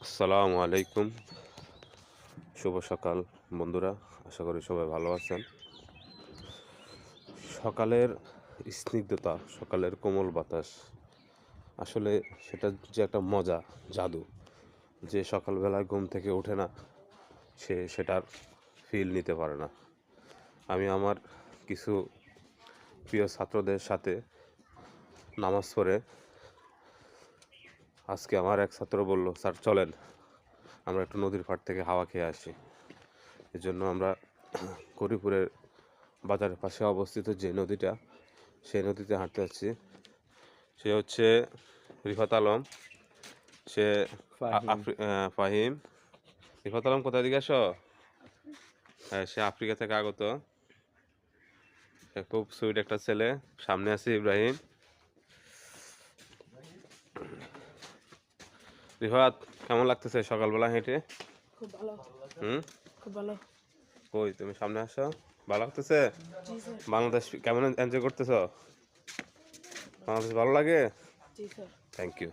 আসসালামু আলাইকুম। শুভ সকাল বন্ধুরা। আশা করি সবাই ভালো আছেন। সকালের স্নিগ্ধতা, সকালের কোমল বাতাস, আসলে সেটা যে একটা মজা, জাদু। যে সকালবেলায় ঘুম থেকে ওঠে না, সে সেটার ফিল নিতে পারে না। আমি আমার কিছু প্রিয় ছাত্রদের সাথে নামাজ পড়ে আজকে আমার এক ছাত্র বলল, স্যার চলেন আমরা একটু নদীর পাড় থেকে হাওয়া খেয়ে আসি। এজন্য আমরা করিপুরের বাজারের পাশে অবস্থিত যে নদীটা, সেই নদীতে হাঁটতে যাচ্ছি। সে হচ্ছে রিফাত আলম। সে ফাহিম। ফাহিম। রিফাত আলম কোথা থেকে আসো? হ্যাঁ, সে আফ্রিকা থেকে আগত। সে খুব সুইট একটা ছেলে। সামনে আছে ইব্রাহিম। রিফাত, কেমন লাগতেছে সকালবেলা হেঁটে? খুব ভালো। হুম, খুব ভালো। কই তুমি সামনে আসো। ভালো লাগতেছে? জি স্যার। বাংলাদেশ কেমন এনজয় করতেছো? বাংলাদেশ ভালো লাগে? জি স্যার। Thank you.